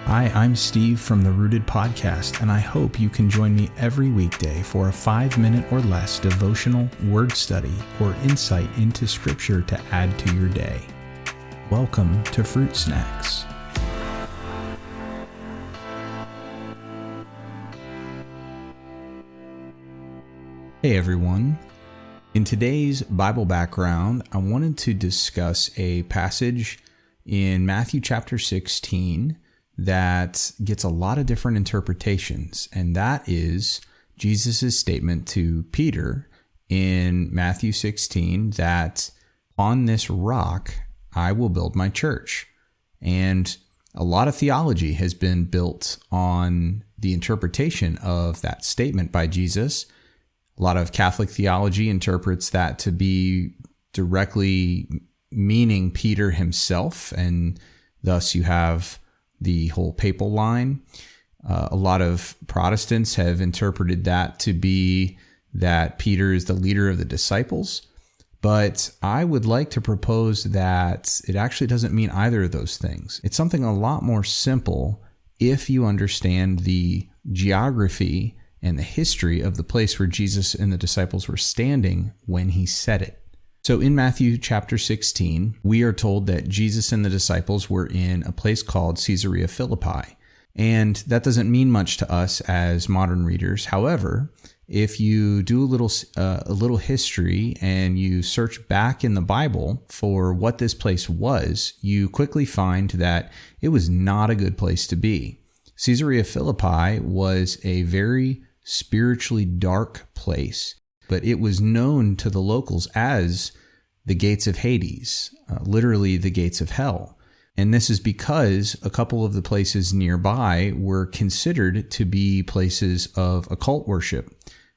Hi, I'm Steve from the Rooted Podcast, and I hope you can join me every weekday for a 5-minute or less devotional word study or insight into Scripture to add to your day. Welcome to Fruit Snacks. Hey everyone. In today's Bible background, I wanted to discuss a passage in Matthew chapter 16 that gets a lot of different interpretations, and that is Jesus' statement to Peter in Matthew 16 that on this rock I will build my church. And a lot of theology has been built on the interpretation of that statement by Jesus. A lot of Catholic theology interprets that to be directly meaning Peter himself, and thus you have the whole papal line. A lot of Protestants have interpreted that to be that Peter is the leader of the disciples. But I would like to propose that it actually doesn't mean either of those things. It's something a lot more simple if you understand the geography and the history of the place where Jesus and the disciples were standing when he said it. So in Matthew chapter 16, we are told that Jesus and the disciples were in a place called Caesarea Philippi. And that doesn't mean much to us as modern readers. However, if you do a little history and you search back in the Bible for what this place was, you quickly find that it was not a good place to be. Caesarea Philippi was a very spiritually dark place, but it was known to the locals as the gates of Hades, literally the gates of hell. And this is because a couple of the places nearby were considered to be places of occult worship,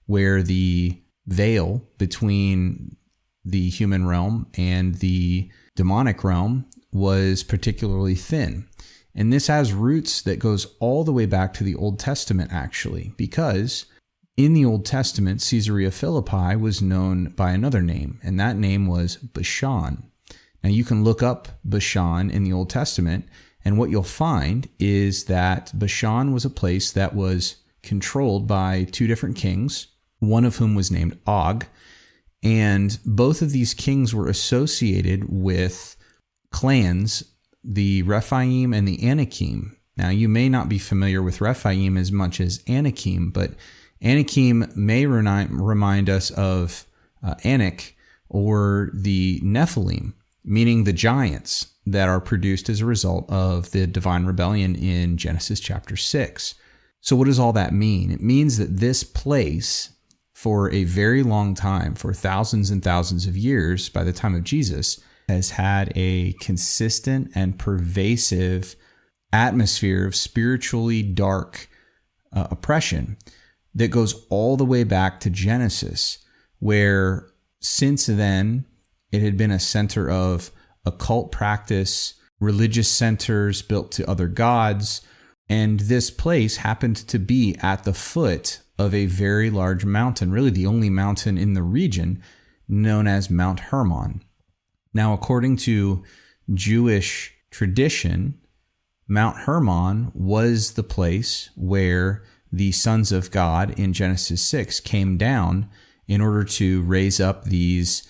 where the veil between the human realm and the demonic realm was particularly thin. And this has roots that goes all the way back to the Old Testament, actually, because in the Old Testament, Caesarea Philippi was known by another name, and that name was Bashan. Now, you can look up Bashan in the Old Testament, and what you'll find is that Bashan was a place that was controlled by two different kings, one of whom was named Og, and both of these kings were associated with clans, the Rephaim and the Anakim. Now, you may not be familiar with Rephaim as much as Anakim, but Anakim may remind us of Anak or the Nephilim, meaning the giants that are produced as a result of the divine rebellion in Genesis chapter 6. So what does all that mean? It means that this place, for a very long time, for thousands and thousands of years, by the time of Jesus, has had a consistent and pervasive atmosphere of spiritually dark oppression that goes all the way back to Genesis, where since then it had been a center of occult practice, religious centers built to other gods, and this place happened to be at the foot of a very large mountain, really the only mountain in the region, known as Mount Hermon. Now, according to Jewish tradition, Mount Hermon was the place where the sons of God in Genesis 6 came down in order to raise up these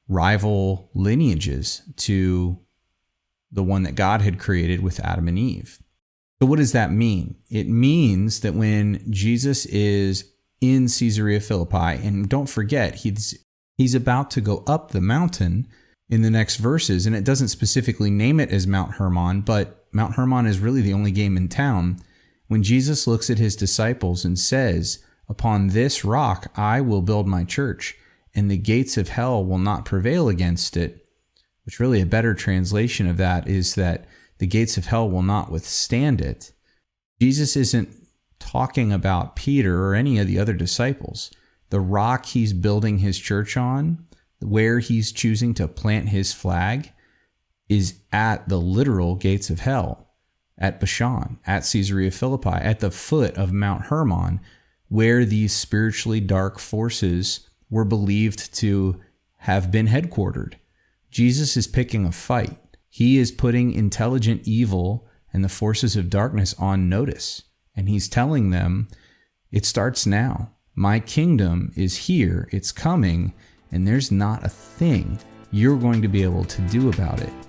rival lineages to the one that God had created with Adam and Eve. So what does that mean? It means that when Jesus is in Caesarea Philippi, and don't forget, he's about to go up the mountain in the next verses, and it doesn't specifically name it as Mount Hermon, but Mount Hermon is really the only game in town. When Jesus looks at his disciples and says, "Upon this rock I will build my church, and the gates of hell will not prevail against it," which really a better translation of that is that the gates of hell will not withstand it. Jesus isn't talking about Peter or any of the other disciples. The rock he's building his church on, where he's choosing to plant his flag, is at the literal gates of hell, at Bashan, at Caesarea Philippi, at the foot of Mount Hermon, where these spiritually dark forces were believed to have been headquartered. Jesus is picking a fight. He is putting intelligent evil and the forces of darkness on notice. And he's telling them, it starts now. My kingdom is here. It's coming. And there's not a thing you're going to be able to do about it.